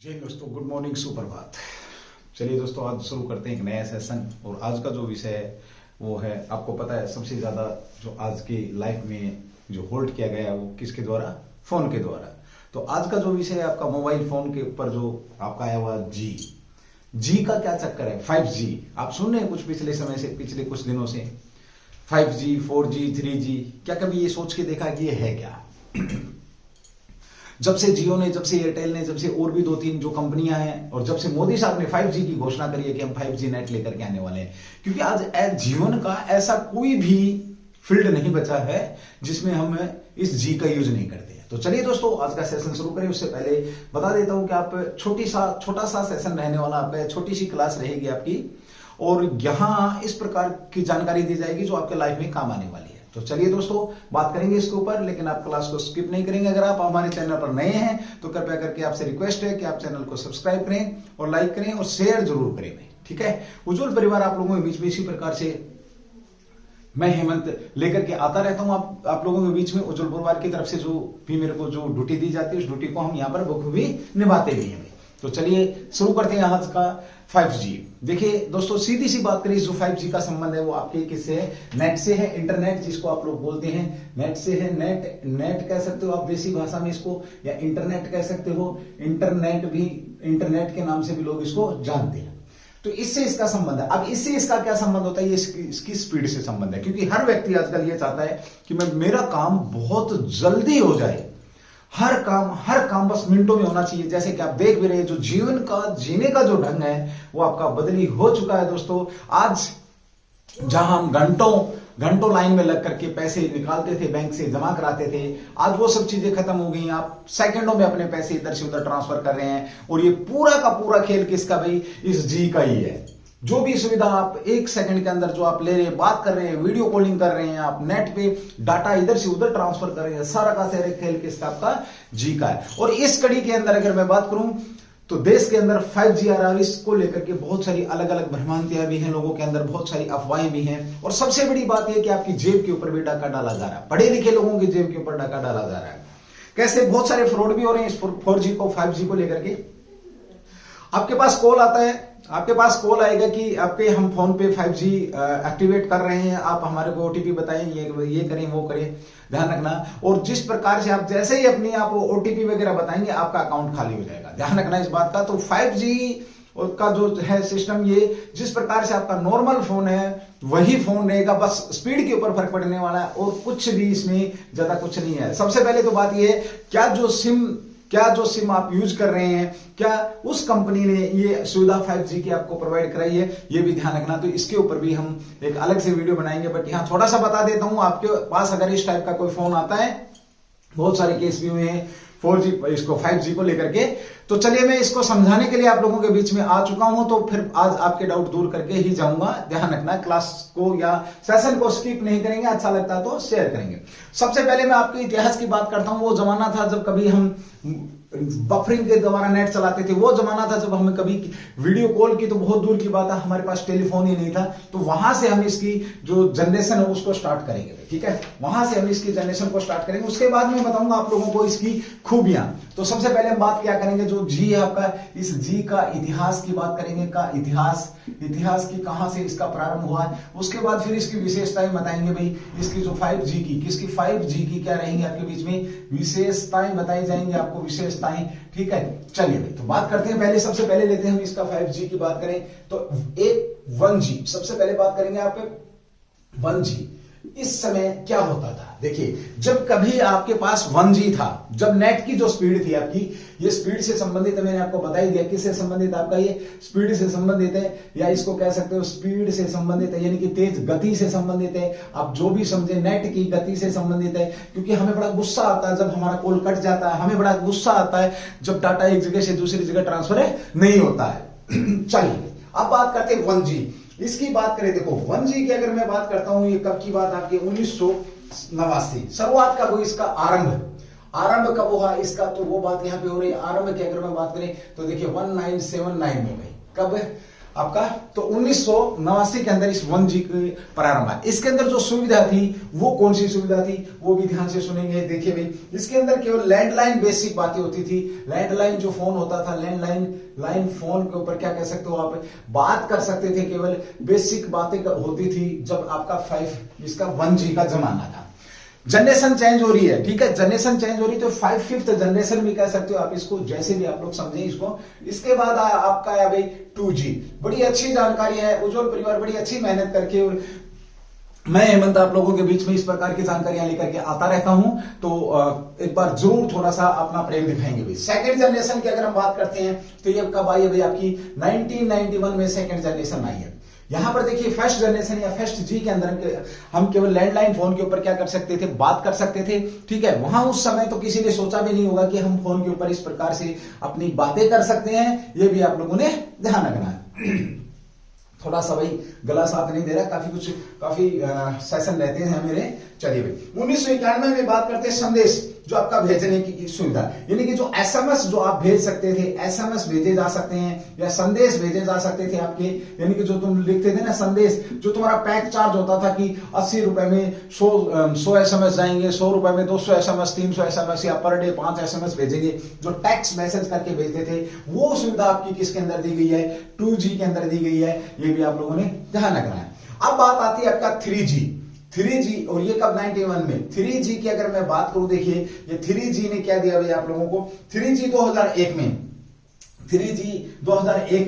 जी दोस्तों, good morning, सुप्रभात। चलिए दोस्तों, आज शुरू करते हैं एक नया सेशन। और आज का जो विषय है वो है, आपको पता है सबसे ज्यादा जो आज की लाइफ में जो होल्ड किया गया है वो किसके द्वारा? फोन के द्वारा। तो आज का जो विषय है आपका मोबाइल फोन के ऊपर जो आपका आया हुआ जी का क्या चक्कर है? 5G आप सुन रहे हैं कुछ पिछले समय से, पिछले कुछ दिनों से 5G 4G 3G। क्या कभी ये सोच के देखा कि ये है क्या? जब से जियो ने, जब से एयरटेल ने, जब से और भी 2-3 जो कंपनियां हैं, और जब से मोदी साहब ने 5G की घोषणा करी है कि हम 5G नेट लेकर के आने वाले हैं, क्योंकि आज जीवन का ऐसा कोई भी फील्ड नहीं बचा है जिसमें हम इस जी का यूज नहीं करते हैं। तो चलिए दोस्तों, आज का सेशन शुरू करें। उससे पहले बता देता हूं कि आप छोटा सा सेशन रहने वाला, आपका छोटी सी क्लास रहेगी आपकी, और यहां इस प्रकार की जानकारी दी जाएगी जो आपके लाइफ में काम आने वाली है। तो चलिए दोस्तों, बात करेंगे इसके ऊपर, लेकिन आप क्लास को स्किप नहीं करेंगे। अगर आप हमारे चैनल पर नए हैं तो कृपया करके आपसे रिक्वेस्ट है कि आप चैनल को सब्सक्राइब करें और लाइक करें और शेयर जरूर करें, ठीक है। उज्जवल परिवार आप लोगों के बीच में इसी प्रकार से मैं हेमंत लेकर के आता रहता हूं आप लोगों के बीच में। उज्जवल परिवार की तरफ से जो भी मेरे को जो ड्यूटी दी जाती है, उस ड्यूटी को हम यहाँ पर बखूबी निभाते भी हैं। तो चलिए शुरू करते हैं आज का 5G। देखिए दोस्तों, सीधी सी बात करें, जो 5G का संबंध है वो आपके किससे है? नेट से है। इंटरनेट जिसको आप लोग बोलते हैं, नेट से है। नेट कह सकते हो आप देसी भाषा में इसको, या इंटरनेट कह सकते हो। इंटरनेट भी, इंटरनेट के नाम से भी लोग इसको जानते हैं। तो इससे इसका संबंध है। अब इससे इसका क्या संबंध होता है? ये इसकी स्पीड से संबंध है, क्योंकि हर व्यक्ति आजकल ये चाहता है कि मेरा काम बहुत जल्दी हो जाए। हर काम बस मिनटों में होना चाहिए। जैसे कि आप देख भी रहे हैं, जो जीवन का जीने का जो ढंग है वो आपका बदली हो चुका है दोस्तों। आज जहां हम घंटों लाइन में लग करके पैसे निकालते थे, बैंक से जमा कराते थे, आज वो सब चीजें खत्म हो गई। आप सेकंडों में अपने पैसे इधर से उधर ट्रांसफर कर रहे हैं। और ये पूरा का पूरा खेल किसका भाई? इस जी का ही है। जो भी सुविधा आप 1 सेकंड के अंदर जो आप ले रहे हैं, बात कर रहे हैं, वीडियो कॉलिंग कर रहे हैं, आप नेट पे डाटा इधर से उधर ट्रांसफर कर रहे हैं, सारा का सारा खेल किसका? आपका जी का है। और इस कड़ी के अंदर अगर मैं बात करूं तो देश के अंदर 5G आ रहा है, इसको लेकर के बहुत सारी अलग अलग भ्रमांतियां भी हैं लोगों के अंदर, बहुत सारी अफवाहें भी हैं। और सबसे बड़ी बात यह कि आपकी जेब के ऊपर भी डाका डाला जा रहा है। पढ़े लिखे लोगों की जेब के ऊपर डाका डाला जा रहा है। कैसे? बहुत सारे फ्रॉड भी हो रहे हैं इस 4G को 5G को लेकर के। आपके पास कॉल आता है, आपके पास कॉल आएगा कि आपके हम फोन पे 5G एक्टिवेट कर रहे हैं, आप हमारे को OTP बताएं, ये करें वो करें, ध्यान रखना। और जिस प्रकार से आप जैसे ही अपनी आप OTP वगैरह बताएंगे, आपका अकाउंट खाली हो जाएगा। ध्यान रखना इस बात का। तो 5G का जो है सिस्टम, ये जिस प्रकार से आपका नॉर्मल फोन है वही फोन रहेगा, बस स्पीड के ऊपर फर्क पड़ने वाला है, और कुछ भी इसमें ज्यादा कुछ नहीं है। सबसे पहले तो बात यह है, क्या जो सिम आप यूज कर रहे हैं, क्या उस कंपनी ने ये सुविधा 5G की आपको प्रोवाइड कराई है? ये भी ध्यान रखना। तो इसके ऊपर भी हम एक अलग से वीडियो बनाएंगे, बट यहां थोड़ा सा बता देता हूं। आपके पास अगर इस टाइप का कोई फोन आता है, बहुत सारे केस भी हुए हैं 4G इसको 5G को लेकर के, तो चलिए मैं इसको समझाने के लिए आप लोगों के बीच में आ चुका हूं। तो फिर आज आपके डाउट दूर करके ही जाऊंगा। ध्यान रखना, क्लास को या सेशन को स्किप नहीं करेंगे, अच्छा लगता है तो शेयर करेंगे। सबसे पहले मैं आपके इतिहास की बात करता हूं। वो जमाना था जब कभी हम बफरिंग के द्वारा नेट चलाते थे। वो जमाना था जब हमें कभी वीडियो कॉल की तो बहुत दूर की बात है, हमारे पास टेलीफोन ही नहीं था। तो वहां से हम इसकी जो जनरेशन है उसको स्टार्ट करेंगे, ठीक है। वहां से हम इसकी जनरेशन को स्टार्ट करेंगे। उसके बाद मैं बताऊंगा आप लोगों को इसकी खूबियां। तो सबसे पहले हम बात क्या करेंगे, जो जी है आपका, इस जी का इतिहास की बात करेंगे। का इतिहास की कहां से इसका प्रारंभ हुआ है। उसके बाद फिर इसकी विशेषताएं बताएंगे भाई। इसकी जो 5G की, किसकी 5G की क्या रहेंगी आपके बीच में विशेषताएं बताई जाएंगी आपको, विशेषताएं, ठीक है। चलिए भाई, तो बात करते हैं। पहले सबसे पहले लेते हैं हम इसका 5G की बात करें तो एक 1G सबसे पहले बात करेंगे आप 1G। इस समय क्या होता था? देखिए, जब कभी आपके पास 1G था, जब नेट की जो स्पीड थी आपकी, ये स्पीड से संबंधित है, मैंने आपको बता ही दिया। किससे संबंधित? आपका ये स्पीड से संबंधित है, या इसको कह सकते हो स्पीड से संबंधित है, यानी कि तेज गति से संबंधित है। आप जो भी समझे, नेट की गति से संबंधित है। क्योंकि हमें बड़ा गुस्सा आता है जब हमारा कॉल कट जाता है, हमें बड़ा गुस्सा आता है जब डाटा एक जगह से दूसरी जगह ट्रांसफर नहीं होता है। चलिए अब बात करते हैं 1G। इसकी बात करें, देखो 1G की अगर मैं बात करता हूं, ये कब की बात आपकी? 1989 शुरुआत का वो इसका आरंभ कब हुआ इसका? तो वो बात यहां पे हो रही है। आरंभ की अगर मैं बात करें तो देखिए 1979 में भाई, कब? आपका तो 1989 के अंदर इस 1G की प्रारंभ है। इसके अंदर जो सुविधा थी वो कौन सी सुविधा थी वो भी ध्यान से सुनेंगे। देखिए भाई, इसके अंदर केवल लैंडलाइन बेसिक बातें होती थी। लैंडलाइन जो फोन होता था, लैंडलाइन फोन के ऊपर क्या कह सकते हो आप, बात कर सकते थे, केवल बेसिक बातें होती थी जब आपका 1G का जमाना था। जनरेशन चेंज हो रही है, ठीक है, जनरेशन चेंज हो रही है तो 5th जनरेशन भी कह सकते हो आप इसको, जैसे भी आप लोग समझे इसको। इसके बाद आपका है भाई 2G। बड़ी अच्छी जानकारी है, उज्जवल परिवार बड़ी अच्छी मेहनत करके, और मैं हेमंत आप लोगों के बीच में इस प्रकार की जानकारियां लेकर के आता रहता हूं, तो एक बार जरूर थोड़ा सा अपना प्रेम दिखाएंगे भाई। सेकंड जनरेशन की अगर हम बात करते हैं तो ये कब आई है भाई, आपकी 1991 में सेकंड जनरेशन आई है। यहां पर देखिए फर्स्ट जनरेशन या फर्स्ट जी के अंदर हम केवल लैंडलाइन फोन के ऊपर क्या कर सकते थे, बात कर सकते थे, ठीक है। वहां उस समय तो किसी ने सोचा भी नहीं होगा कि हम फोन के ऊपर इस प्रकार से अपनी बातें कर सकते हैं। ये भी आप लोगों ने ध्यान रखना है। थोड़ा सा भाई गला साथ नहीं दे रहा, काफी सेशन रहते हैं मेरे। चलिए भाई 1991 में बात करते हैं संदेश जो आपका भेजने की सुविधा, यानी कि जो एसएमएस जो आप भेज सकते थे, एसएमएस भेजे जा सकते हैं या संदेश भेजे जा सकते थे आपके, यानी कि जो तुम लिखते थे ना संदेश, जो तुम्हारा पैक चार्ज होता था कि 80 रुपए में 100 एसएमएस जाएंगे, 100 रुपए में 200 एसएमएस, 300 एसएमएस या पर डे 5 एसएमएस भेजेंगे, जो टेक्स्ट मैसेज करके भेजते थे, वो सुविधा आपकी किसके अंदर दी गई है, 2G के अंदर दी गई है। ये भी आप लोगों ने ध्यान रखना है। अब बात आती है आपका 3G, और ये कब 91 में। 3G की अगर मैं बात करूं, देखिए ये 3G ने क्या दिया भाई आप लोगों को, 3G 2001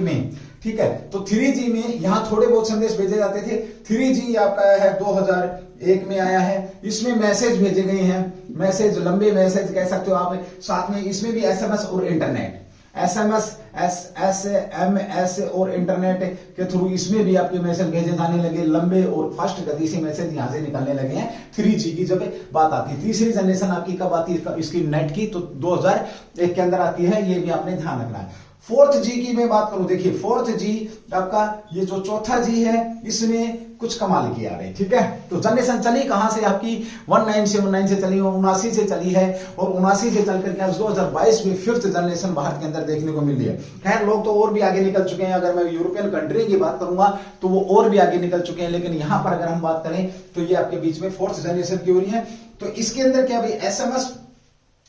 में, ठीक है। तो 3G में यहां थोड़े बहुत संदेश भेजे जाते थे। 3G आपका है 2001 में आया है। इसमें मैसेज भेजे गए हैं, मैसेज लंबे मैसेज कह सकते हो आप, साथ में इसमें भी एसएमएस और इंटरनेट, एसएमएस एसएमएस और इंटरनेट के थ्रू इसमें भी आपके मैसेज भेजे जाने लगे, लंबे और फास्ट गति से मैसेज यहां से निकलने लगे हैं। 3G की जब बात आती है, तीसरी जनरेशन आपकी कब आती है इसकी नेट की, तो 2001 के अंदर आती है। ये भी आपने ध्यान रखना है। 4th G की मैं बात करूं, देखिए 4th G आपका ये जो चौथा G है, इसमें कुछ कमाल किया है, ठीक है। तो जनरेशन चली कहां से आपकी 1979 से चली, 79 से चली है, और 79 से चल करके 2022 में 5th जनरेशन भारत के अंदर देखने को मिल रही है। खैर लोग तो और भी आगे निकल चुके हैं, अगर मैं यूरोपियन कंट्री की बात करूंगा तो वो और भी आगे निकल चुके हैं, लेकिन यहां पर अगर हम बात करें तो ये आपके बीच में 4th जनरेशन की हो रही है। तो इसके अंदर क्या भाई एसएमएस,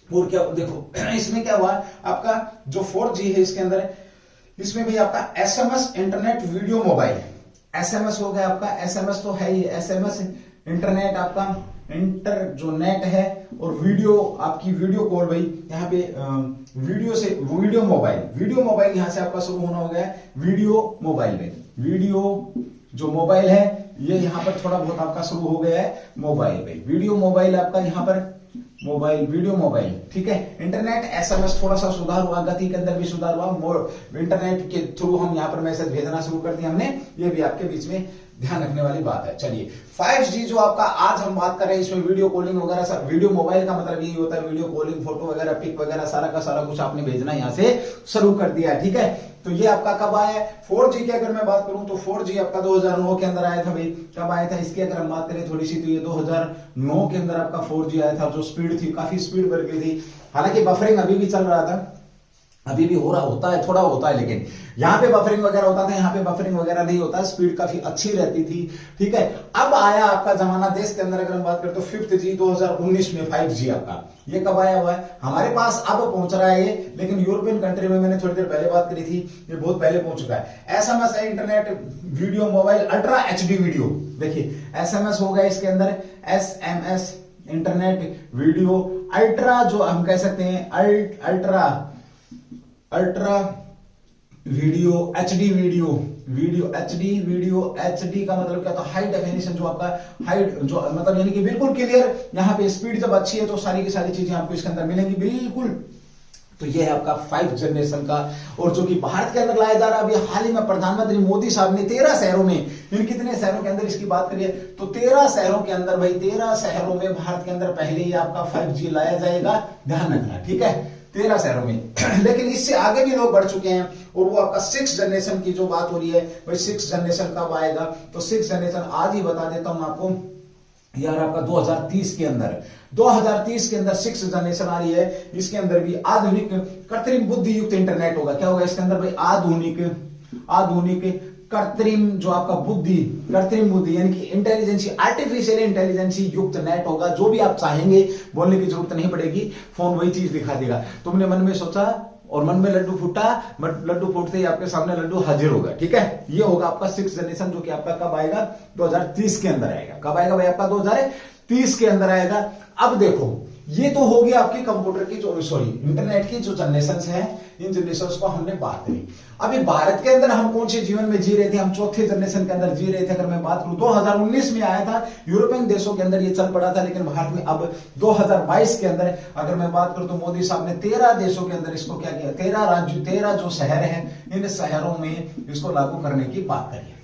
और क्या देखो इसमें क्या हुआ आपका जो 4G है इसके अंदर, इसमें भी आपका SMS, internet, video, mobile. SMS हो गया आपका, एसएमएस तो है ही, एसएमएस, इंटरनेट आपका इंटर जो नेट है, और वीडियो आपकी वीडियो कॉल भाई यहाँ पे वीडियो से वीडियो मोबाइल यहाँ से आपका शुरू होना हो गया है। वीडियो मोबाइल में, वीडियो जो मोबाइल है ये यहाँ पर थोड़ा बहुत आपका शुरू हो गया है मोबाइल पे, वीडियो मोबाइल आपका यहाँ पर मोबाइल, वीडियो मोबाइल, ठीक है। इंटरनेट, एसएमएस थोड़ा सा सुधार हुआ, गति के अंदर भी सुधार हुआ, इंटरनेट के थ्रू हम यहाँ पर मैसेज भेजना शुरू कर दिया हमने। ये भी आपके बीच में ध्यान रखने वाली बात है। चलिए 5G जो आपका आज हम बात कर रहे हैं, इसमें वीडियो कॉलिंग वगैरह सब, वीडियो मोबाइल का मतलब यही होता है, वीडियो कॉलिंग, फोटो वगैरह, पिक वगैरह सारा का सारा कुछ आपने भेजना यहाँ से शुरू कर दिया है, ठीक है। तो ये आपका कब आया है 4G की अगर मैं बात करूं तो 4G आपका 2009 के अंदर आया था भाई। कब आया था इसकी अगर हम बात करें थोड़ी सी, तो ये 2009 के अंदर आपका 4G आया था। जो स्पीड थी काफी स्पीड बढ़ गई थी, हालांकि बफरिंग अभी भी चल रहा था, अभी भी हो रहा होता है, थोड़ा होता है, लेकिन यहाँ पे बफरिंग वगैरह होता था, यहाँ पे बफरिंग वगैरह नहीं होता, स्पीड काफी अच्छी रहती थी, ठीक है। अब आया आपका जमाना देश के अंदर अगर हम बात करें तो 5th G 2019 में 5G आपका, ये कब आया हुआ है हमारे पास, अब पहुंच रहा है ये, लेकिन यूरोपियन कंट्री में मैंने थोड़ी देर पहले बात करी थी, ये बहुत पहले पहुंच चुका है। एसएमएस है, internet, video, mobile, ultra HD video, देखिए एसएमएस हो गया इसके अंदर, एसएमएस, इंटरनेट, वीडियो, अल्ट्रा जो हम कह सकते हैं ultra video, HD video, HD का मतलब क्या था, हाई डेफिनेशन, जो आपका हाई जो मतलब यानी कि बिल्कुल क्लियर, यहाँ पे स्पीड जब अच्छी है तो सारी की सारी चीजें आपको इसके अंदर मिलेंगी बिल्कुल। तो ये है आपका 5th जनरेशन का, और जो कि भारत के अंदर लाया जा रहा है। अभी हाल ही में प्रधानमंत्री मोदी साहब ने 13 शहरों में, इन कितने शहरों के अंदर इसकी बात करिए तो 13 शहरों के अंदर भाई, 13 शहरों में भारत के अंदर पहले ही आपका 5G लाया जाएगा, ध्यान रखना, ठीक है, 13 शहरों में। लेकिन इससे आगे भी लोग बढ़ चुके हैं, और वो आपका 6th जनरेशन की जो बात हो रही है भाई, 6th जनरेशन कब आएगा, तो 6th जनरेशन आज ही बता देता हूं आपको यार, आपका 2030 के अंदर 6th जनरेशन आ रही है। इसके अंदर भी आधुनिक कृत्रिम बुद्धि युक्त इंटरनेट होगा। क्या होगा इसके अंदर भाई, आधुनिक कृत्रिम जो आपका बुद्धि, कृत्रिम बुद्धि यानी कि इंटेलिजेंसी, आर्टिफिशियल इंटेलिजेंसी युक्त नेट होगा। जो भी आप चाहेंगे बोलने की जरूरत नहीं पड़ेगी, फोन वही चीज दिखा देगा। तुमने मन में सोचा और मन में लड्डू फूटा, लड्डू फूटते ही आपके सामने लड्डू हाजिर होगा। ठीक है, ये होगा आपका 6th जनरेशन, जो कि आपका कब आएगा, 2030 के अंदर आएगा। कब आएगा भाई आपका, 2030 के अंदर आएगा। अब देखो, ये तो होगी आपकी कंप्यूटर की जो इंटरनेट की जो जनरेशन है, इन जनरेशन को हमने बात करी। अभी भारत के अंदर हम कौन से जीवन में जी रहे थे, हम 4थे जनरेशन के अंदर जी रहे थे। अगर मैं बात करूं 2019 में आया था, यूरोपियन देशों के अंदर ये चल पड़ा था, लेकिन भारत में अब 2022 के अंदर अगर मैं बात करूं तो मोदी साहब ने 13 देशों के अंदर इसको क्या किया, 13 राज्य, 13 जो शहर हैं, इन शहरों में इसको लागू करने की बात करी।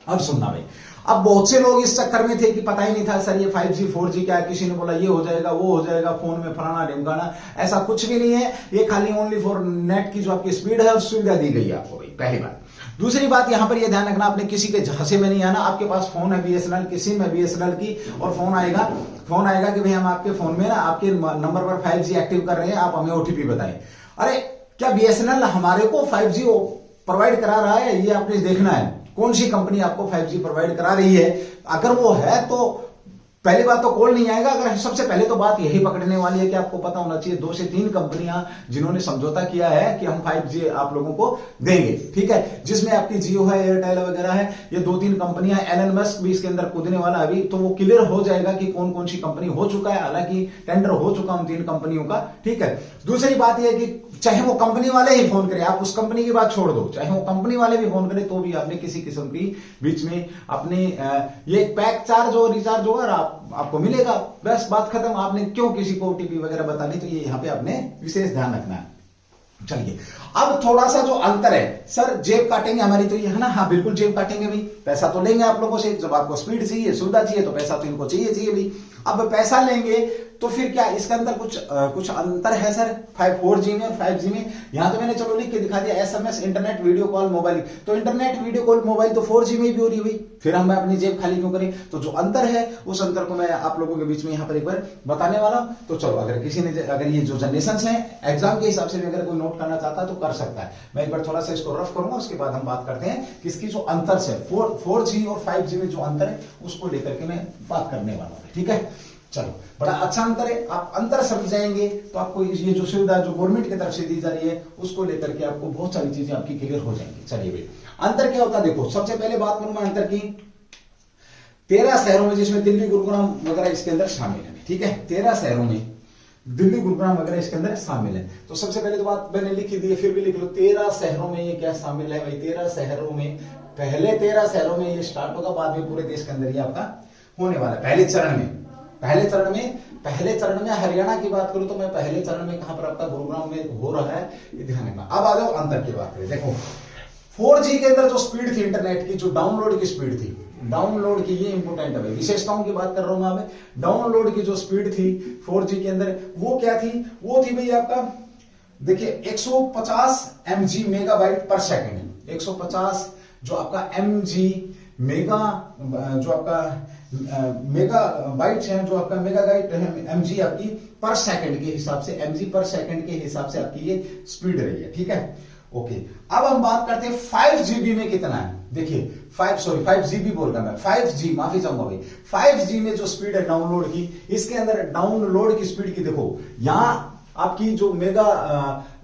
अब सुनना भाई, अब बहुत से लोग इस चक्कर में थे कि पता ही नहीं था सर ये 5G 4G क्या है। किसी ने बोला ये हो जाएगा, वो हो जाएगा, फोन में फलाना ढिमकाना, ऐसा कुछ भी नहीं है। ये खाली ओनली फॉर नेट की जो आपकी स्पीड है, उस सुविधा दी गई है आपको भाई, पहली बात। दूसरी बात, यहां पर ये ध्यान रखना, आपने किसी के झांसे में नहीं आना। आपके पास फोन है BSNL की, सिम है BSNL की, और फोन आएगा कि भाई हम आपके फोन में ना आपके नंबर पर 5G एक्टिव कर रहे हैं, आप हमें OTP बताएं। अरे क्या BSNL हमारे को 5G प्रोवाइड करा रहा है, ये आपने देखना है। कौन सी कंपनी आपको 5G प्रोवाइड करा रही है, अगर वो है तो पहली बात तो कॉल नहीं आएगा। अगर सबसे पहले तो बात यही पकड़ने वाली है कि आपको पता होना चाहिए 2 से 3 कंपनियां जिन्होंने समझौता किया है कि हम 5G आप लोगों को देंगे। ठीक है, जिसमें आपकी जियो है, एयरटेल वगैरह है, ये 2-3 कंपनियां। एलन मस्क भी इसके अंदर कूदने वाला अभी, तो वो क्लियर हो जाएगा कि कौन कौन सी कंपनी हो चुका है। हालांकि टेंडर हो चुका उन 3 कंपनियों का। ठीक है, दूसरी बात यह कि चाहे वो कंपनी वाले ही फोन करें, आप उस कंपनी की बात छोड़ दो, चाहे वो कंपनी वाले भी फोन करें, तो भी आपने किसी किस्म की बीच में अपने ये पैक चार्ज और रिचार्ज होगा, आपको मिलेगा, बस बात खत्म। आपने क्यों किसी को OTP वगैरह बतानी, तो ये यहाँ पे आपने विशेष ध्यान रखना है। चलिए, अब थोड़ा सा जो अंतर है, सर जेब काटेंगे हमारी, तो ये है ना, हाँ बिल्कुल जेब काटेंगे भाई, पैसा तो लेंगे आप लोगों से। जब आपको स्पीड चाहिए, सुविधा चाहिए, तो पैसा तो इनको चाहिए भाई। अब पैसा लेंगे तो फिर क्या इसके अंदर कुछ अंतर है सर 4G में और 5G में? यहां तो मैंने चलो लिख के दिखा दिया, SMS, internet, video call, mobile. तो इंटरनेट, वीडियो कॉल, मोबाइल तो 4G में भी हो रही है भाई, फिर हम अपनी जेब खाली क्यों करें? तो जो अंतर है, उस अंतर को मैं आप लोगों के बीच में यहां पर एक बार बताने वाला हूं। तो चलो, अगर ये जो जनरेशन है, एग्जाम के हिसाब से भी अगर कोई नोट करना चाहता है तो कर सकता है। मैं एक बार थोड़ा सा इसको रफ करूंगा, उसके बाद हम बात करते हैं कि इसकी जो अंतर है 4G और 5G में जो अंतर है, उसको लेकर के मैं बात करने वाला हूं। ठीक है, चलो, बड़ा अच्छा अंतर है। आप अंतर समझ जाएंगे तो आपको ये जो सुविधा जो गवर्नमेंट की तरफ से दी जा रही है, उसको लेकर के आपको बहुत सारी चीजें आपकी क्लियर हो जाएंगी। चलिए भाई, अंतर क्या होता है देखो, सबसे पहले बात करूं मैं अंतर की। 13 शहरों में, जिसमें दिल्ली, गुरुग्राम वगैरह इसके अंदर शामिल है। ठीक है, 13 शहरों में दिल्ली, गुरुग्राम वगैरह इसके अंदर शामिल है। तो सबसे पहले तो बात मैंने लिखी दी है, फिर भी लिख लो, 13 शहरों में ये क्या शामिल है भाई? 13 शहरों में, पहले 13 शहरों में ये स्टार्ट होगा, बाद में पूरे देश के अंदर ये आपका होने वाला है पहले चरण में। पहले चरण में हरियाणा की बात करूं तो मैं पहले चरण में कहां पर आपका गुरुग्राम में हो रहा है, ये ध्यान रखना। अब आ जाओ अंतर की बात करें। देखो, 4G के अंदर जो स्पीड थी इंटरनेट की, जो डाउनलोड की स्पीड थी, डाउनलोड की, ये इंपोर्टेंट है भाई, विशेषताओं की बात कर रहा हूं मैं। डाउनलोड की जो स्पीड थी 4G के अंदर, वो क्या थी? वो थी भाई आपका, देखिए 150 MG मेगाबाइट पर सेकेंड। 150 जो आपका MG मेगा, जो आपका मेगा बाइट्स हैं, जो आपका मेगाबाइट है, MG आपकी पर सेकंड के हिसाब से, MG पर सेकंड के हिसाब से आपकी ये स्पीड रही है। ठीक है, ओके। अब हम बात करते हैं 5GB में कितना है। देखिए 5GB बोल रहा मैं, 5G, माफी चाहूंगा भाई। 5G में जो स्पीड है डाउनलोड की, इसके अंदर डाउनलोड की स्पीड की देखो, यहां आपकी जो मेगा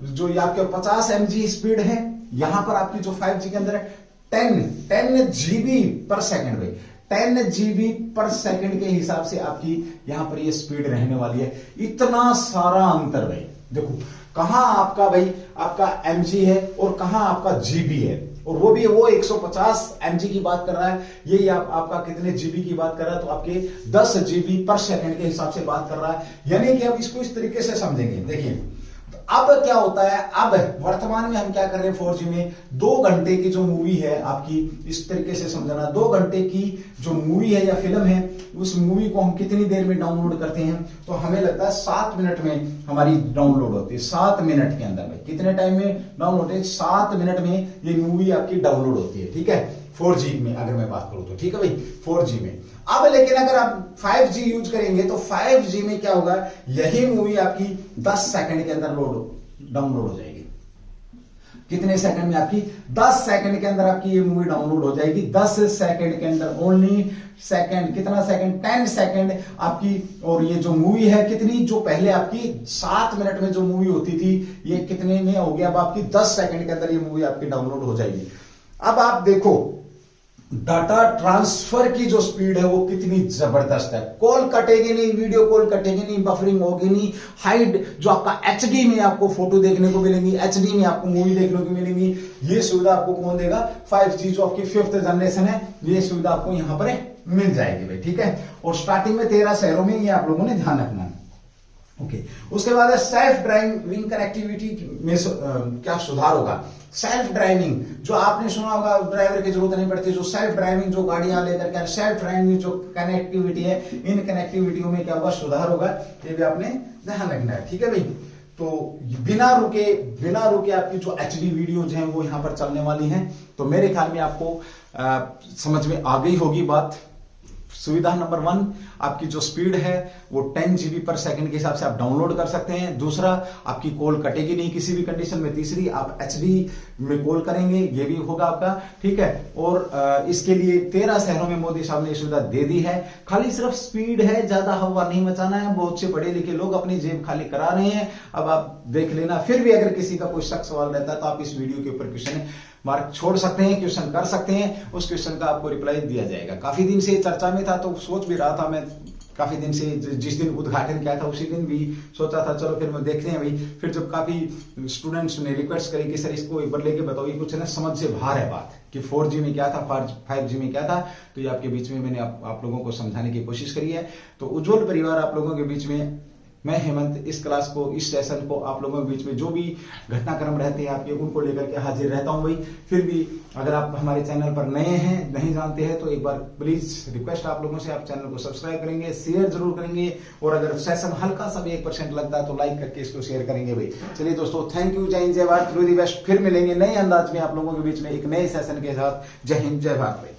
जो आपके 50 MG स्पीड है, यहां पर आपकी जो 5G के अंदर है 10 GB पर सेकंड भाई, 10 GB पर सेकंड के हिसाब से आपकी यहां पर ये स्पीड रहने वाली है। इतना सारा अंतर भाई, देखो कहां आपका भाई आपका MG है और कहां आपका GB है, और वो भी वो 150 MG की बात कर रहा है, ये आपका कितने GB की बात कर रहा है, तो आपके 10 GB पर सेकंड के हिसाब से बात कर रहा है। यानी कि अब इसको इस तरीके से समझेंगे। देखिए अब क्या होता है, अब वर्तमान में हम क्या कर रहे हैं 4G में, 2 घंटे की जो मूवी है आपकी, इस तरीके से समझना, 2 घंटे की जो मूवी है या फिल्म है, उस मूवी को हम कितनी देर में डाउनलोड करते हैं? तो हमें लगता है 7 मिनट में हमारी डाउनलोड होती है। 7 मिनट के अंदर में कितने टाइम में डाउनलोड होती है? 7 मिनट में ये मूवी आपकी डाउनलोड होती है। ठीक है, 4G में अगर मैं बात करूं तो, ठीक है भाई, 4G में। अब लेकिन अगर आप 5G यूज करेंगे तो 5G में क्या होगा, यही मूवी आपकी 10 सेकंड के अंदर डाउनलोड हो जाएगी। कितने सेकंड में? आपकी 10 सेकंड के अंदर आपकी ये मूवी डाउनलोड हो जाएगी। 10 सेकंड के अंदर, ओनली सेकंड, कितना सेकंड? 10 सेकंड आपकी। और ये जो मूवी है कितनी, जो पहले आपकी 7 मिनट में जो मूवी होती थी, ये कितने में हो गया? अब आपकी 10 सेकंड के अंदर ये मूवी आपकी डाउनलोड हो जाएगी। अब आप देखो डाटा ट्रांसफर की जो स्पीड है वो कितनी जबरदस्त है। कॉल कटेगी नहीं, वीडियो कॉल कटेगी नहीं, बफरिंग होगी नहीं, हाइड जो आपका एचडी में आपको फोटो देखने को मिलेंगी, एचडी में आपको मूवी देखने को मिलेंगी। ये सुविधा आपको कौन देगा? 5G जो आपकी 5th जनरेशन है, ये सुविधा आपको यहां पर मिल जाएगी भाई, ठीक है। और स्टार्टिंग में 13 शहरों में, ये आप लोगों ने ध्यान रखना है। ओके, उसके बाद है सेल्फ ड्राइविंग कनेक्टिविटी में क्या सुधार होगा? सेल्फ ड्राइविंग जो आपने सुना होगा, ड्राइवर की जरूरत नहीं पड़ती, जो सेल्फ ड्राइविंग जो गाड़ियां लेकर के, सेल्फ ड्राइविंग जो कनेक्टिविटी है, इन कनेक्टिविटियों में क्या होगा? सुधार होगा। ये भी आपने ध्यान रखना है, ठीक है भाई। तो बिना रुके आपकी जो एचडी वीडियोज हैं वो यहां पर चलने वाली हैं। तो मेरे ख्याल में आपको समझ में आ गई होगी बात। सुविधा नंबर 1, आपकी जो स्पीड है वो 10 GB पर सेकंड के हिसाब से आप डाउनलोड कर सकते हैं। दूसरा, आपकी कॉल कटेगी नहीं किसी भी कंडीशन में। तीसरी, आप एचडी में कॉल करेंगे, ये भी होगा आपका, ठीक है। और इसके लिए 13 शहरों में मोदी साहब ने सुविधा दे दी है। खाली सिर्फ स्पीड है, ज्यादा हवा नहीं मचाना है। बहुत से पढ़े लिखे लोग अपनी जेब खाली करा रहे हैं। अब आप देख लेना। फिर भी अगर किसी का कोई सख्त सवाल रहता है तो आप इस वीडियो के ऊपर क्वेश्चन मार्क छोड़ सकते हैं, क्वेश्चन कर सकते हैं, उस क्वेश्चन का आपको रिप्लाई दिया जाएगा। काफी दिन से चर्चा में था, तो सोच भी रहा था मैं काफी दिन से, जिस दिन उद्घाटन किया था उसी दिन भी सोचा था चलो फिर मैं देखते हैं भाई। फिर जब काफी स्टूडेंट्स ने रिक्वेस्ट करी कि सर इसको एक बार लेके बताओ, ये कुछ ना समझ से बाहर है बात कि 4G में क्या था, 5G में क्या था। तो ये आपके बीच में मैंने आप लोगों को समझाने की कोशिश करी है। तो उज्जवल परिवार आप लोगों के बीच में, मैं हेमंत, इस क्लास को, इस सेशन को आप लोगों के बीच में जो भी घटनाक्रम रहते हैं आपके, उनको लेकर के हाजिर रहता हूं भाई। फिर भी अगर आप हमारे चैनल पर नए हैं, नहीं जानते हैं, तो एक बार प्लीज रिक्वेस्ट आप लोगों से, आप चैनल को सब्सक्राइब करेंगे, शेयर जरूर करेंगे, और अगर सेशन हल्का सा भी 1% लगता है तो लाइक करके इसको शेयर करेंगे भाई। चलिए दोस्तों, थैंक यू, जय हिंद, जय भारत, ऑल द बेस्ट। फिर मिलेंगे नए अंदाज में आप लोगों के बीच में एक नए सेशन के साथ। जय हिंद, जय भारत भाई।